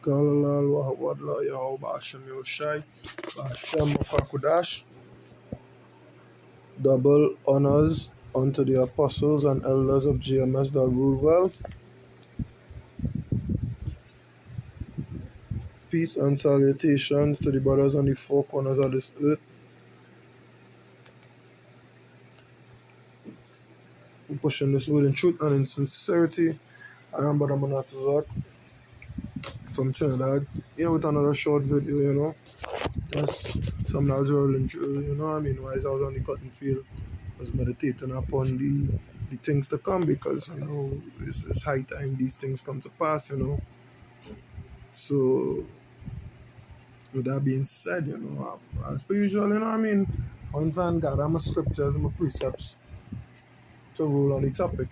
Galal Wahawadla Yahoo Basham Yoshai Basham Kwakudash. Double honors unto the apostles and elders of GMS that rule well. Peace and salutations to the brothers on the four corners of this earth. We're pushing this word in truth and in sincerity. I am Brother Manatazak from Trinidad. Here with another short video, Just something that was rolling through, While I was on the cotton field, I was meditating upon the things to come because, it's high time these things come to pass, So, with that being said, as per usual, on time, God, I'm a scriptures, I'm a precepts to rule on the topic,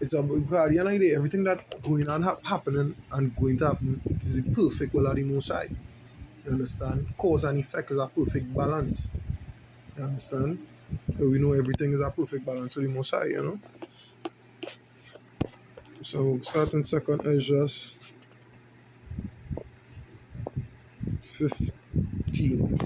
It's about God, everything that going on, happening and going to happen is the perfect will of the Most High. You understand? Cause and effect is a perfect balance. You understand? So we know everything is a perfect balance with the Most High, So starting second is just 15.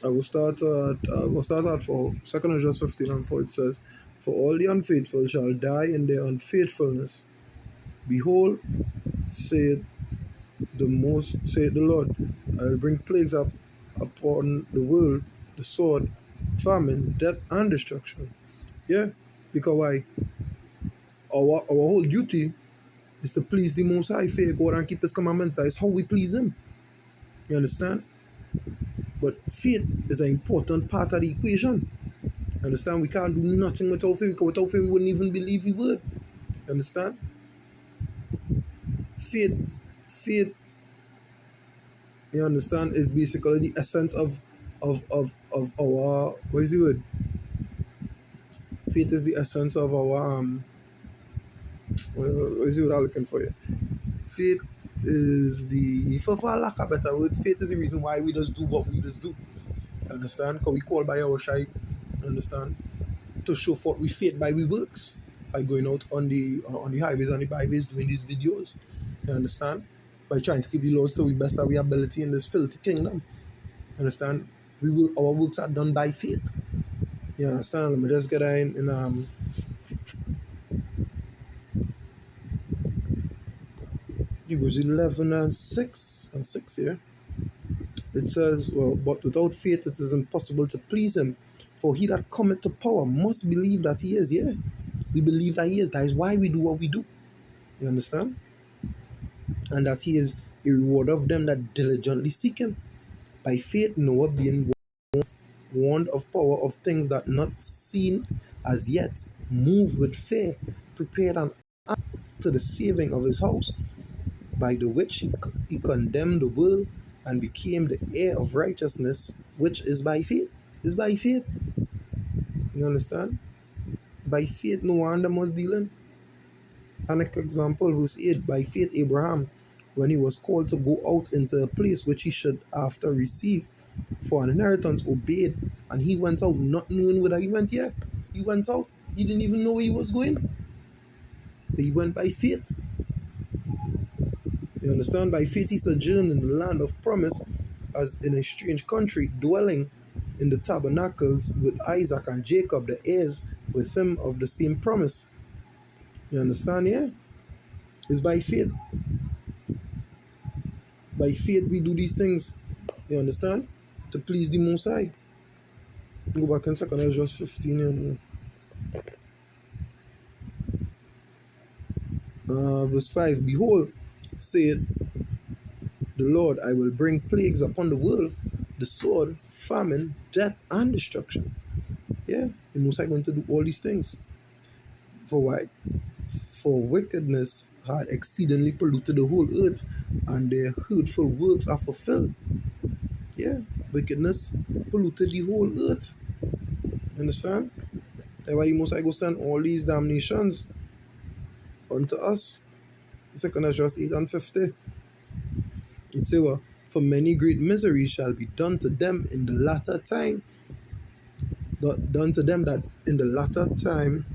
I will start at for second is just 15 and 4. It says, "For all the unfaithful shall die in their unfaithfulness. Behold, saith saith the Lord, I will bring plagues up upon the world, the sword, famine, death, and destruction." Yeah, because why? Our whole duty is to please the Most High, fear God, and keep His commandments. That is how we please Him. You understand? But faith is an important part of the equation. You understand? We can't do nothing without faith, because without faith we wouldn't even believe His word. You understand? Faith, you understand, is basically the essence of our, what is the word? Faith is the essence of our, what is the word I'm looking for here? Faith is for lack of better words, faith is the reason why we just do what we just do. You understand? Because we call by our shy, understand? To show forth we faith by we works. By going out on the highways and the byways doing these videos. You understand? By trying to keep the laws to the best of our ability in this filthy kingdom. You understand? Our works are done by faith. You understand? Let me just get in Hebrews 11 and 6 here. It says, well, but without faith it is impossible to please Him. For he that cometh to power must believe that He is. Yeah, we believe that He is. That is why we do what we do. You understand? And that He is a reward of them that diligently seek Him. By faith Noah, being warned of power of things that not seen as yet, moved with fear, prepared an ark to the saving of his house, by the which he condemned the world and became the heir of righteousness, which is by faith. It's by faith. You understand? By faith Noah and them was dealing. An example, verse 8, by faith Abraham, when he was called to go out into a place which he should after receive for an inheritance, obeyed, and he went out not knowing whether he went. Yeah, he went out. He didn't even know where he was going. But he went by faith. You understand? By faith he sojourned in the land of promise, as in a strange country, dwelling in the tabernacles with Isaac and Jacob, the heirs with him of the same promise. You understand? Yeah? It's by faith. By faith we do these things. You understand? To please the Most High. Go back in 2 Ezra 15 verse 5. Behold, saith the Lord, I will bring plagues upon the world, the sword, famine, death, and destruction. Yeah, the Most High going to do all these things. For why? For wickedness had exceedingly polluted the whole earth, and their hurtful works are fulfilled. Yeah, wickedness polluted the whole earth. Understand? That's why the Most High go send all these damnations unto us. 2 Ezra 8 and 50. It say, well, For many great miseries shall be done to them in the latter time, done to them that in the latter time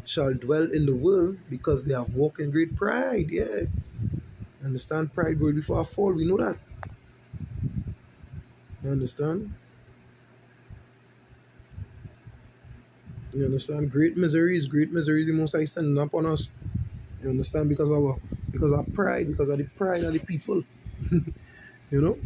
shall dwell in the world, because they have walked in great pride. Yeah. Understand? Pride goes before a fall. We know that. You understand? You understand? Great miseries the most I sending upon us. You understand? Because of pride, because of the pride of the people. You know?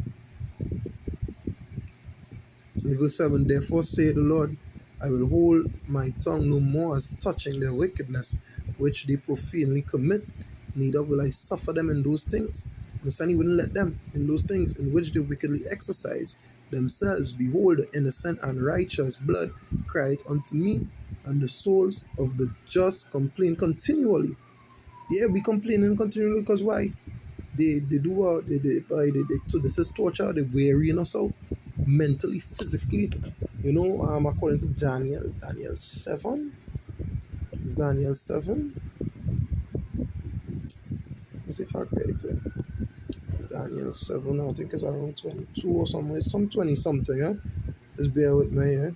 In verse 7, therefore saith the Lord, I will hold my tongue no more as touching their wickedness, which they profanely commit, neither will I suffer them in those things. Understand? He wouldn't let them in those things in which they wickedly exercise themselves. Behold, the innocent and righteous blood cried unto me, and the souls of the just complain continually. Yeah, we complaining continually because why? They do what so this is torture. They wearying us out mentally, physically. You know, according to Daniel 7. Is Daniel 7? Let's see if I get it. Daniel 7, I think it's around 22 or somewhere, some 20 something, yeah? Just bear with me, yeah?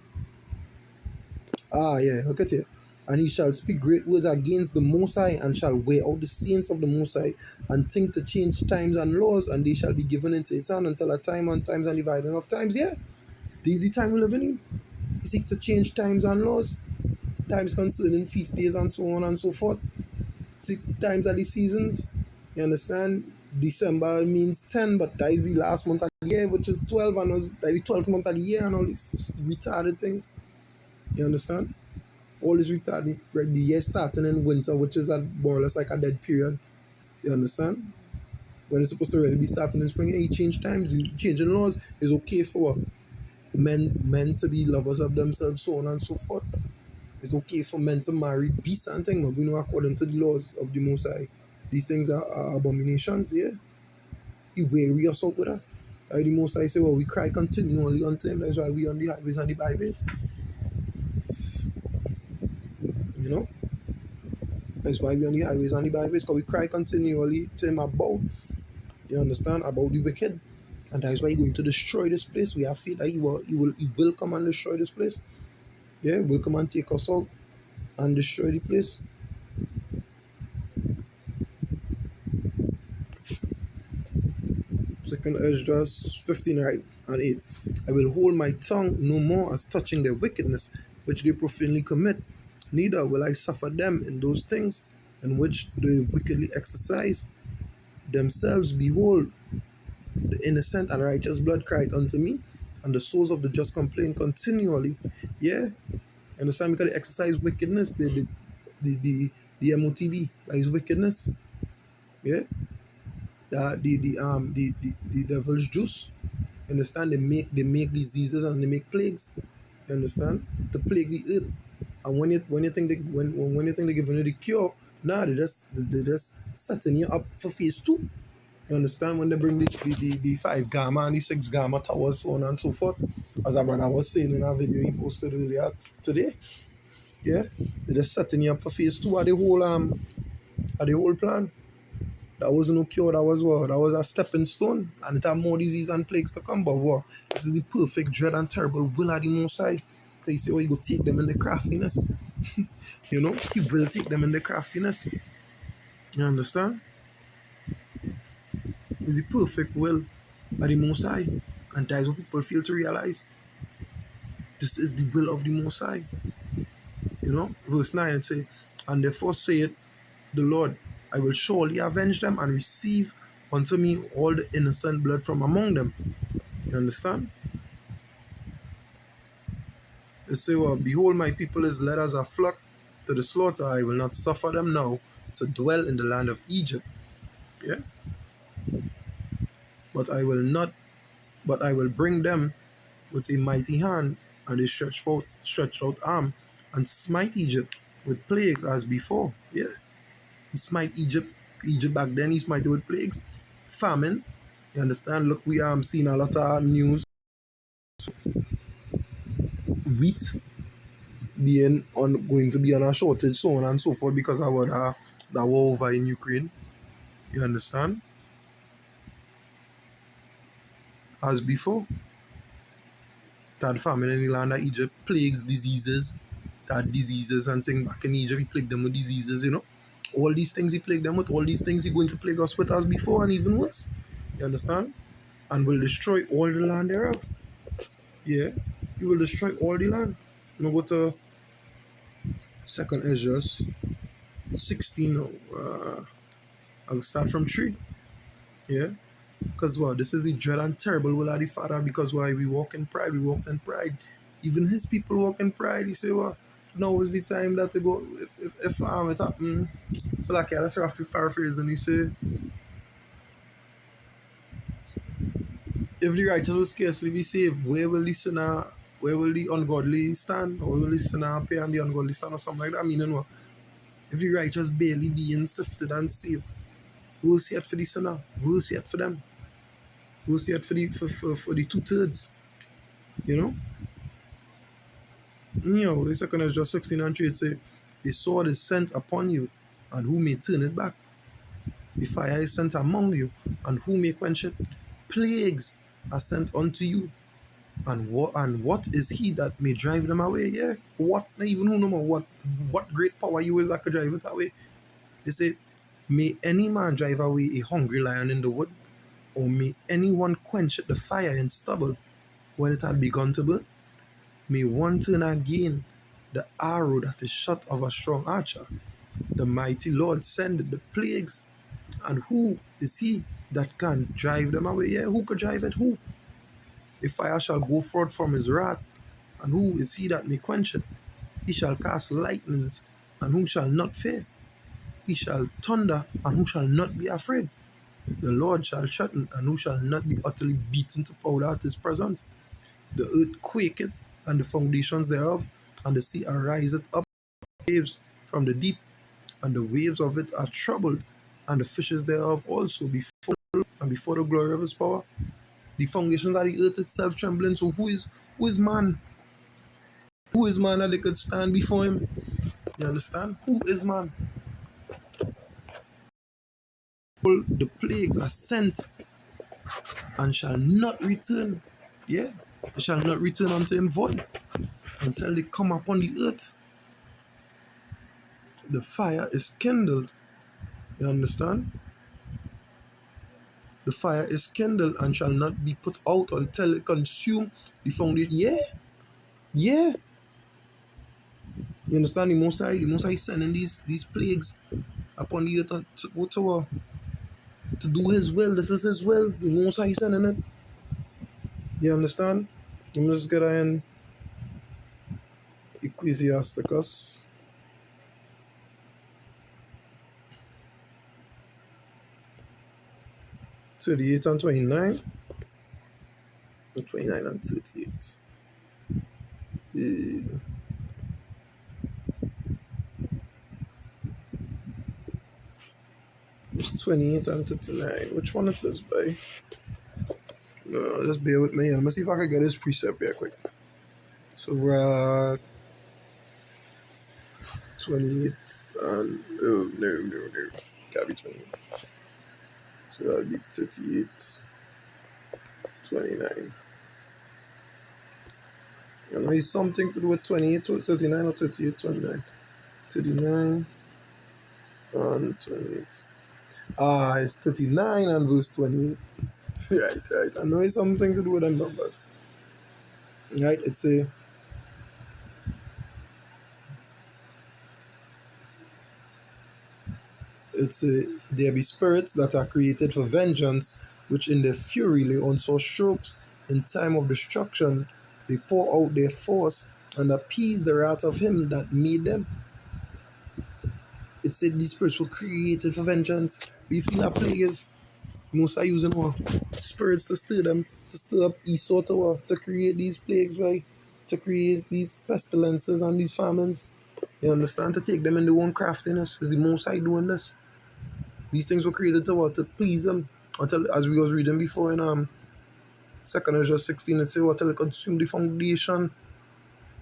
Ah, yeah, look at it. And he shall speak great words against the Most High, and shall wear out the saints of the Most High, and think to change times and laws, and they shall be given into his hand until a time and times and dividing of times. Yeah, this is the time we're living in. He seek to change times and laws, times concerning feast days and so on and so forth. See, times are the seasons. You understand? December means 10, but that is the last month of the year, which is 12, and that is the 12th month of the year, and all these retarded things. You understand? All is retarded. Right? The year starting in winter, which is more or less like a dead period. You understand? When it's supposed to already be starting in spring, you change times, you changing laws. It's okay for men to be lovers of themselves, so on and so forth. It's okay for men to marry beasts and things, but we know according to the laws of the Most High, these things are abominations. Yeah, you weary us out with that. The Most High say, well, we cry continually unto him. That's why we on the highways and the byways. You know. That's why we on the highways and the byways, because we cry continually to him about, you understand, about the wicked. And that is why he's going to destroy this place. We have faith that he will come and destroy this place. Yeah, he will come and take us out and destroy the place. Second Esdras 15, right, and 8. I will hold my tongue no more as touching their wickedness, which they profanely commit, neither will I suffer them in those things in which they wickedly exercise themselves. Behold, the innocent and righteous blood cried unto me, and the souls of the just complain continually. Yeah, understand? Because they exercise wickedness, the MOTB, that is wickedness. Yeah, the devil's juice. Understand? They make diseases and they make plagues. You understand? To plague the earth. And when you think they're giving you the cure, nah, they just setting you up for phase 2. You understand? When they bring the 5 gamma and the 6 gamma towers, so on and so forth. As our brother was saying in a video he posted earlier today. Yeah? They're just setting you up for phase 2 of the whole plan. That was no cure, that was what? That was a stepping stone. And it had more disease and plagues to come. But what? This is the perfect, dread, and terrible will of the Most High. Because you say, well, you go take them in the craftiness. You know? He will take them in the craftiness. You understand? It's the perfect will of the Most High. And that is what people fail to realize. This is the will of the Most High. You know? Verse 9 it say, and therefore saith the Lord, I will surely avenge them and receive unto me all the innocent blood from among them. You understand? They say, well, behold, my people is led as a flock to the slaughter. I will not suffer them now to dwell in the land of Egypt. Yeah? But I will bring them with a mighty hand and a stretched out arm, and smite Egypt with plagues as before. Yeah. He smite Egypt back then, he smite it with plagues. Famine. You understand? Look, we seen a lot of news. Wheat being on going to be on a shortage, so on and so forth, because of what that war over in Ukraine. You understand? as before. That famine in the land of Egypt, plagues, diseases, that diseases and things back in Egypt, he plagued them with diseases, you know. All these things he plagued them with, all these things he going to plague us with as before and even worse. You understand? And will destroy all the land thereof. Yeah, he will destroy all the land. Now go to Second Ezra 16 now. I'll start from 3. Yeah. Because what? This is the dread and terrible will of the Father. Because why? We walk in pride. We walk in pride. Even his people walk in pride. He say, well, now is the time that to go. If it happen. So like, yeah, let's roughly paraphrase. And he say, if the righteous will scarcely be saved, where will the sinner, where will the ungodly stand? Or will the sinner appear and the ungodly stand or something like that? Meaning what? If the righteous barely being sifted and saved, who will see it for the sinner? Who will see it for them? Who will see it for the 2/3? You know? The second is just 16 and 3. It say, a sword is sent upon you, and who may turn it back? A fire is sent among you, and who may quench it? Plagues are sent unto you, and what is he that may drive them away? Yeah, what? Not even who no more. What great power you is that could drive it away? They say, may any man drive away a hungry lion in the wood, or may anyone quench the fire in stubble when it had begun to burn? May one turn again the arrow that is shot of a strong archer. The mighty Lord sendeth the plagues, and who is he that can drive them away? Yeah, who could drive it? Who? A fire shall go forth from his wrath, and who is he that may quench it? He shall cast lightnings, and who shall not fear? He shall thunder, and who shall not be afraid? The Lord shall threaten, and who shall not be utterly beaten to powder at his presence? The earth quaketh, and the foundations thereof, and the sea ariseth up waves from the deep, and the waves of it are troubled, and the fishes thereof also before and before the glory of his power. The foundations of the earth itself trembling. So who is man? Who is man that they could stand before him? You understand? Who is man? The plagues are sent and shall not return. Yeah, they shall not return unto him void until they come upon the earth. The fire is kindled. You understand? The fire is kindled and shall not be put out until it consume the foundation. Yeah, yeah. You understand? The Most High sending these plagues upon the earth to do his will. This is his will. The Most High sending it. You understand? Let me just get in Ecclesiasticus 38 and 29. 29 and 38. It's 28 and 39. Which one it is, by? No, just bear with me. Let me see if I can get this precept here quick. So we're at 28 and no. Can't be 28. So that'll be 38, 29. And maybe something to do with 28, 39 or 38, 29. 39 and 28. It's 39 and verse 28. Right. I know it's something to do with them numbers. Right, there be spirits that are created for vengeance, which in their fury lay on sore strokes. In time of destruction, they pour out their force and appease the wrath of him that made them. It said these spirits were created for vengeance. We feel that plague is most are using what? Spirits to stir them, to stir up Esau to create these plagues, right? To create these pestilences and these famines. You understand? To take them in their own craftiness. Is the Most High doing this? These things were created to what? To please them. Until, as we was reading before in 2nd Ezra 16, it say what? Till it consume the foundation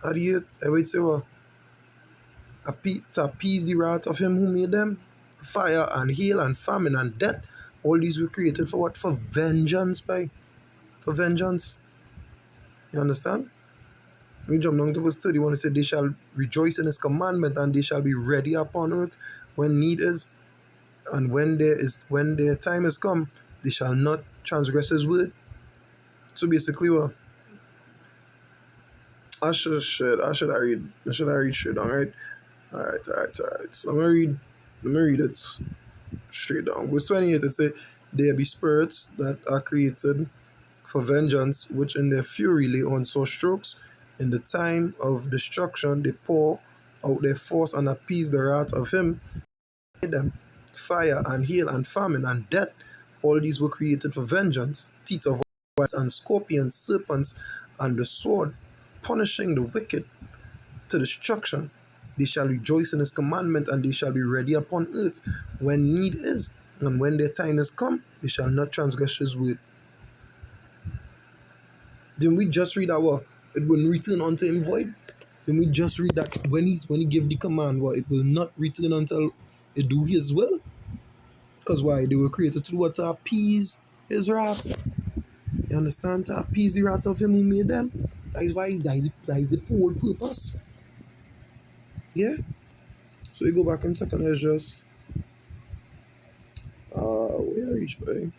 of the earth. I would say what? To appease the wrath of him who made them. Fire and hail and famine and death. All these were created for what? For vengeance, by. for vengeance. You understand? We jump down to verse 31. It said, they shall rejoice in his commandment, and they shall be ready upon earth when need is. And when their time is come, they shall not transgress his word. So basically, well, I should I read straight down, right? Alright. So let me read it straight down. Verse 28, it says, there be spirits that are created for vengeance, which in their fury lay on sore strokes. In the time of destruction they pour out their force and appease the wrath of him. Them fire and hail and famine and death. All these were created for vengeance. Teeth of wise and scorpions, serpents, and the sword, punishing the wicked to destruction. They shall rejoice in his commandment, and they shall be ready upon earth when need is. And when their time is come, they shall not transgress his word. Didn't we just read that what? It will return unto him void? Didn't we just read that when he give the command, what? It will not return until it do his will? Because why? They were created to what? To appease his wrath. You understand? To appease the wrath of him who made them. That is why that is the whole purpose. Yeah? So we go back in second Esdras. Where is by?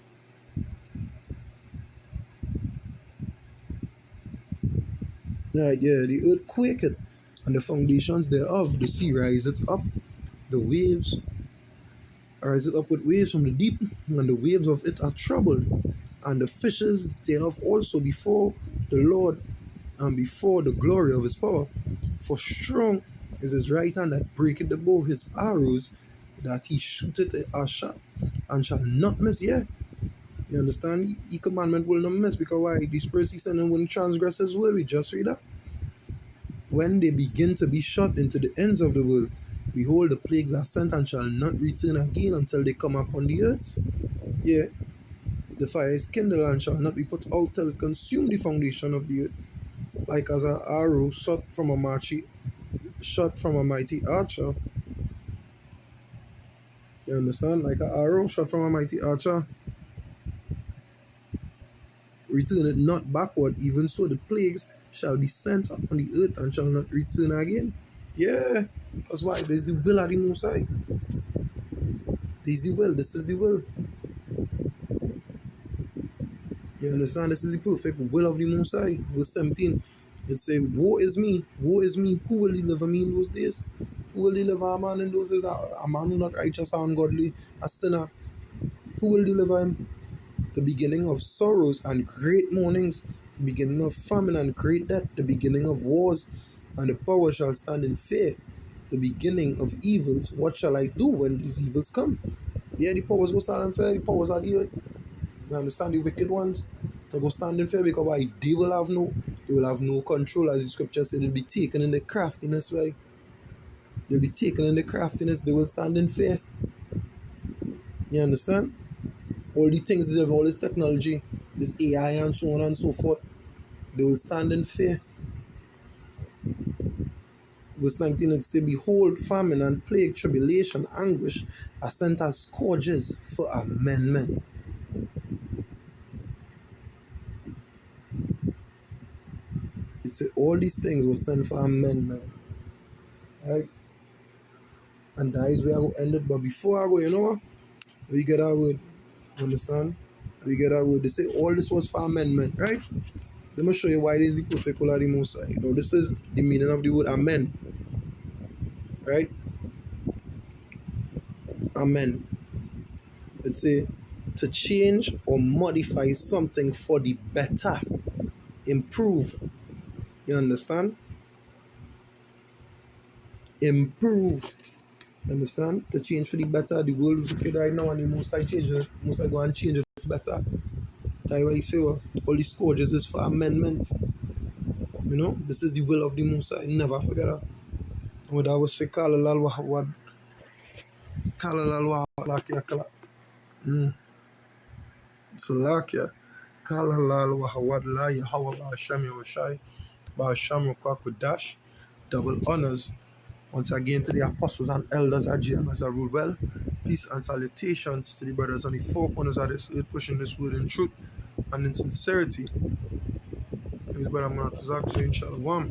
Right, yeah, the earth quaketh, and the foundations thereof, the sea riseth up, the waves riseth up with waves from the deep, and the waves of it are troubled, and the fishes thereof also before the Lord, and before the glory of his power. For strong is his right hand that breaketh the bow, his arrows that he shooteth are sharp, and shall not miss. Yeah, you understand? He commandment will not miss, because why? These spirits he sending wouldn't transgress his word. We just read that. When they begin to be shot into the ends of the world, behold, the plagues are sent and shall not return again until they come upon the earth. Yeah, the fire is kindled and shall not be put out till it consume the foundation of the earth. Like as an arrow shot from a mighty archer. You understand? Like an arrow shot from a mighty archer, return it not backward, even so the plagues shall be sent upon the earth and shall not return again. Yeah, because why? There's the will of the Most High. There's the will. This is the will. You understand? This is the perfect will of the Most High. Verse 17, it say, woe is me, who will deliver me in those days? Who will deliver a man in those days? A man who not righteous or ungodly, a sinner. Who will deliver him? The beginning of sorrows and great mournings, the beginning of famine and great death, the beginning of wars, and the power shall stand in fear, the beginning of evils. What shall I do when these evils come? Yeah, the powers will stand in fear, the powers are the earth. You understand? The wicked ones, they go stand in fear, because why? They will have no control, as the scripture said. They'll be taken in the craftiness, right? They'll be taken in the craftiness, they will stand in fear. You understand? All these things, all this technology, this AI and so on and so forth, they will stand in fear. Verse 19, it says, behold, famine and plague, tribulation, anguish are sent as scourges for amendment. It says all these things were sent for amendment. Right? And that is where I will end it. But before I go, you know what? We get our word. Understand? We get our word. They say all this was for amendment, right? Let me show you why it is the perfect will of the Most High. Now, this is the meaning of the word amen. Right? Amen. It say to change or modify something for the better. Improve. You understand? Improve. Understand? To change for the better. The world is wicked right now, and the Most High changing it. Most High go and change it for better. That's why you say, well, all these scourges is for amendment. You know, this is the will of the Most High. Never forget that. What I was say, Kalalal Wahawad. Kalalal Wahawad. Salakia. Kalalal Wahawad La Yahawa Ba'asham Yahushai. Ba'asham Kwakudash. Double honors. Once again to the apostles and elders at GMS that rule well. Peace and salutations to the brothers on the four corners of this earth pushing this word in truth. and in sincerity is what I'm going to talk to, inshallah.